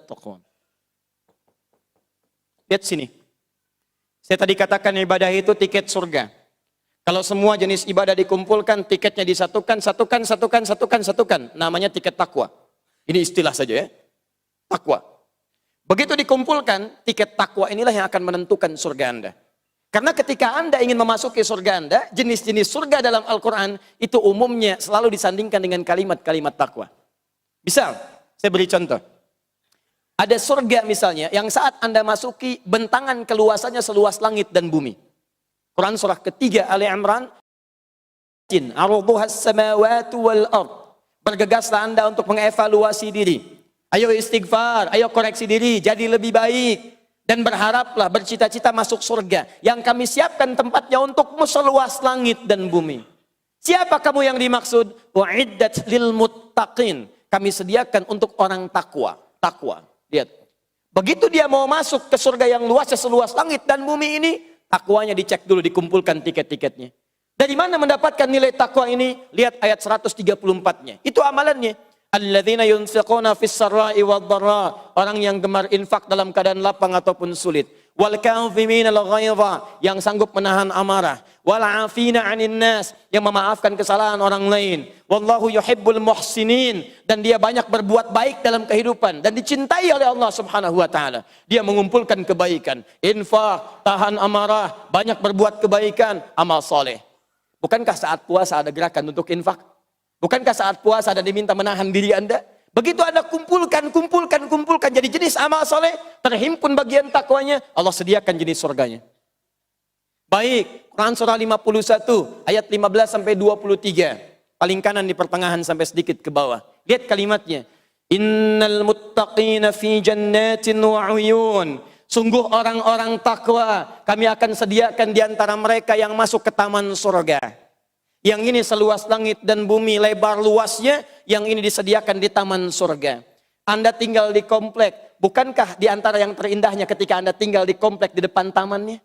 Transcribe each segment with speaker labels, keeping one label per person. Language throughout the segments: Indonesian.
Speaker 1: tattaqun. Lihat sini. Saya tadi katakan ibadah itu tiket surga. Kalau semua jenis ibadah dikumpulkan, tiketnya disatukan, satukan. Namanya tiket takwa. Ini istilah saja ya. Takwa. Begitu dikumpulkan, tiket takwa inilah yang akan menentukan surga Anda. Karena ketika Anda ingin memasuki surga Anda, jenis-jenis surga dalam Al-Quran, itu umumnya selalu disandingkan dengan kalimat-kalimat takwa. Misal, saya beri contoh. Ada surga misalnya, yang saat Anda masuki, bentangan keluasannya seluas langit dan bumi. Quran surah ketiga Ali Imran, Arduhas samawati wal ard. Bergegaslah Anda untuk mengevaluasi diri. Ayo istighfar, ayo koreksi diri, jadi lebih baik. Dan berharaplah, bercita-cita masuk surga. Yang kami siapkan tempatnya untukmu seluas langit dan bumi. Siapa kamu yang dimaksud? U'iddat lil muttaqin. Kami sediakan untuk orang takwa. Takwa. Lihat. Begitu dia mau masuk ke surga yang luasnya seluas langit dan bumi ini, takwanya dicek dulu, dikumpulkan tiket-tiketnya. Dari mana mendapatkan nilai takwa ini? Lihat ayat 134-nya. Itu amalannya. Alladzina yunfiquna fis sarra'i wad dharra, orang yang gemar infak dalam keadaan lapang ataupun sulit. Wal kadhimina al ghaidha, yang sanggup menahan amarah. Wal 'afina 'anil nas, yang memaafkan kesalahan orang lain. Wallahu yuhibbul muhsinin, dan dia banyak berbuat baik dalam kehidupan dan dicintai oleh Allah Subhanahu wa taala. Dia mengumpulkan kebaikan, infak, tahan amarah, banyak berbuat kebaikan, amal soleh. Bukankah saat puasa ada gerakan untuk infak? Bukankah saat puasa Anda diminta menahan diri Anda? Begitu Anda kumpulkan, jadi jenis amal soleh, terhimpun bagian takwanya, Allah sediakan jenis surganya. Baik, Quran surah 51, ayat 15 sampai 23. Paling kanan di pertengahan sampai sedikit ke bawah. Lihat kalimatnya. Innal muttaqina fi jannatin wa 'uyun. Sungguh orang-orang takwa, kami akan sediakan di antara mereka yang masuk ke taman surga. Yang ini seluas langit dan bumi, lebar luasnya, yang ini disediakan di taman surga. Anda tinggal di komplek, bukankah di antara yang terindahnya ketika Anda tinggal di komplek di depan tamannya?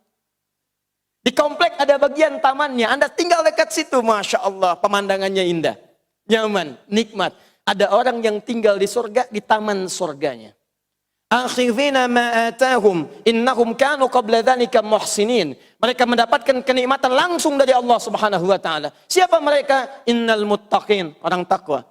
Speaker 1: Di komplek ada bagian tamannya, Anda tinggal dekat situ, Masya Allah, pemandangannya indah, nyaman, nikmat. Ada orang yang tinggal di surga, di taman surganya. Akhidhina ma atahum innahum kanu qabla dzalika muhsinin. Mereka mendapatkan kenikmatan langsung dari Allah Subhanahu wa taala. Siapa mereka? Innal muttaqin, orang takwa.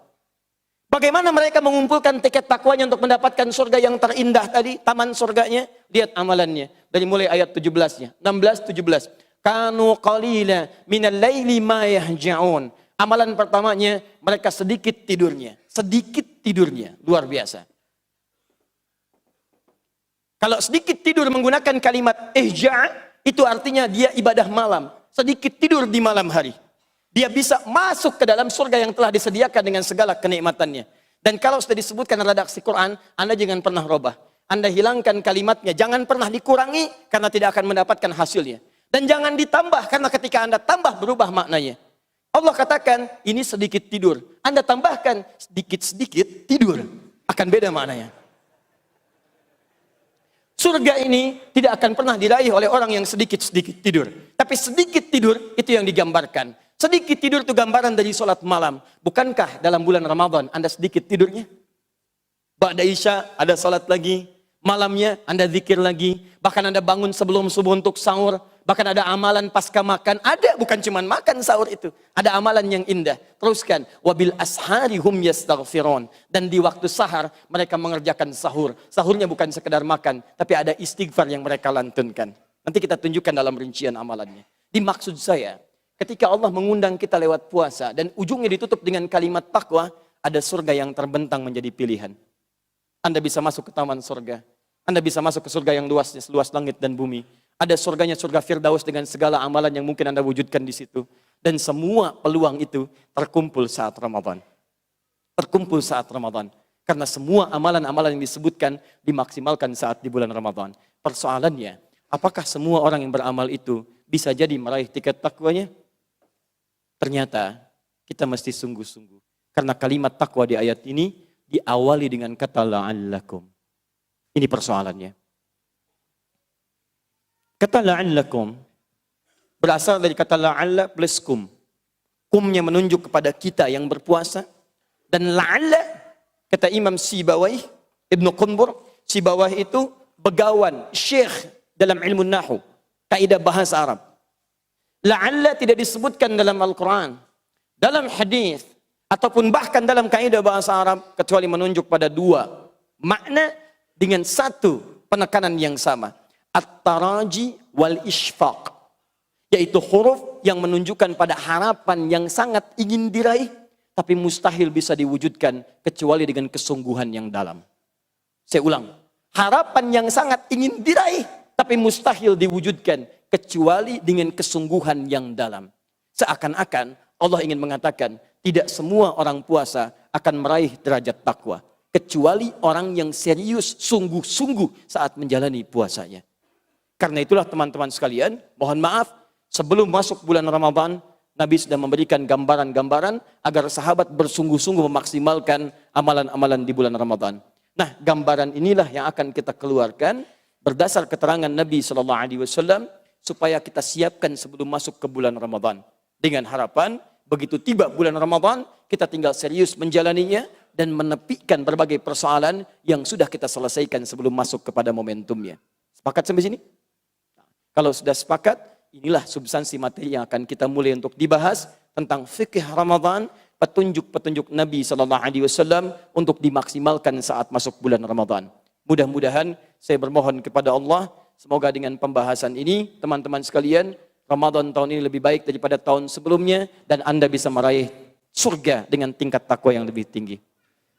Speaker 1: Bagaimana mereka mengumpulkan tiket takwanya untuk mendapatkan surga yang terindah tadi, taman surganya? Lihat amalannya dari mulai ayat 17-nya, 16 17. Kanu qalila minal laili ma yahja'un. Amalan pertamanya, mereka sedikit tidurnya, luar biasa. Kalau sedikit tidur menggunakan kalimat ihja', itu artinya dia ibadah malam. Sedikit tidur di malam hari. Dia bisa masuk ke dalam surga yang telah disediakan dengan segala kenikmatannya. Dan kalau sudah disebutkan redaksi Quran, Anda jangan pernah robah. Anda hilangkan kalimatnya, jangan pernah dikurangi karena tidak akan mendapatkan hasilnya. Dan jangan ditambah karena ketika Anda tambah berubah maknanya. Allah katakan ini sedikit tidur. Anda tambahkan sedikit-sedikit tidur. Akan beda maknanya. Surga ini tidak akan pernah diraih oleh orang yang sedikit-sedikit tidur. Tapi sedikit tidur itu yang digambarkan. Sedikit tidur itu gambaran dari sholat malam. Bukankah dalam bulan Ramadan Anda sedikit tidurnya? Ba'da Isya ada sholat lagi. Malamnya Anda zikir lagi. Bahkan Anda bangun sebelum subuh untuk sahur. Bahkan ada amalan pasca makan. Ada, bukan cuma makan sahur itu. Ada amalan yang indah. Teruskan. Wabil ashari hum yastaghfirun. Dan di waktu sahar mereka mengerjakan sahur. Sahurnya bukan sekedar makan. Tapi ada istighfar yang mereka lantunkan. Nanti kita tunjukkan dalam rincian amalannya. Dimaksud saya, ketika Allah mengundang kita lewat puasa. Dan ujungnya ditutup dengan kalimat takwa. Ada surga yang terbentang menjadi pilihan. Anda bisa masuk ke taman surga. Anda bisa masuk ke surga yang luasnya, seluas langit dan bumi. Ada surganya, surga Firdaus dengan segala amalan yang mungkin Anda wujudkan di situ. Dan semua peluang itu terkumpul saat Ramadan. Terkumpul saat Ramadan. Karena semua amalan-amalan yang disebutkan dimaksimalkan saat di bulan Ramadan. Persoalannya, apakah semua orang yang beramal itu bisa jadi meraih tiket takwanya? Ternyata kita mesti sungguh-sungguh. Karena kalimat takwa di ayat ini diawali dengan kata la'allakum. Ini persoalannya. Kata la'allakum berasal dari kata la'alla plus kum. Kumnya menunjuk kepada kita yang berpuasa. Dan la'alla, kata Imam Sibawayh, Ibnu Qunbur, si bawah itu begawan, syekh dalam ilmu nahu, kaidah bahasa Arab. La'alla tidak disebutkan dalam Al-Quran, dalam hadis, ataupun bahkan dalam kaidah bahasa Arab, kecuali menunjuk pada dua makna dengan satu penekanan yang sama. At-taraji wal ishfaq, yaitu huruf yang menunjukkan pada harapan yang sangat ingin diraih, tapi mustahil bisa diwujudkan kecuali dengan kesungguhan yang dalam. Saya ulang, harapan yang sangat ingin diraih, tapi mustahil diwujudkan kecuali dengan kesungguhan yang dalam. Seakan-akan Allah ingin mengatakan, tidak semua orang puasa akan meraih derajat takwa, kecuali orang yang serius, sungguh-sungguh saat menjalani puasanya. Karena itulah teman-teman sekalian, mohon maaf, sebelum masuk bulan Ramadan, Nabi sudah memberikan gambaran-gambaran agar sahabat bersungguh-sungguh memaksimalkan amalan-amalan di bulan Ramadan. Nah, gambaran inilah yang akan kita keluarkan berdasar keterangan Nabi SAW, supaya kita siapkan sebelum masuk ke bulan Ramadan. Dengan harapan, begitu tiba bulan Ramadan, kita tinggal serius menjalaninya dan menepikan berbagai persoalan yang sudah kita selesaikan sebelum masuk kepada momentumnya. Sepakat sampai sini? Kalau sudah sepakat, inilah substansi materi yang akan kita mulai untuk dibahas tentang fikih Ramadan, petunjuk-petunjuk Nabi SAW untuk dimaksimalkan saat masuk bulan Ramadan. Mudah-mudahan saya bermohon kepada Allah, semoga dengan pembahasan ini, teman-teman sekalian, Ramadan tahun ini lebih baik daripada tahun sebelumnya, dan Anda bisa meraih surga dengan tingkat takwa yang lebih tinggi.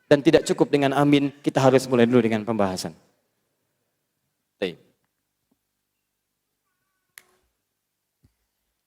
Speaker 1: Dan tidak cukup dengan amin, kita harus mulai dulu dengan pembahasan.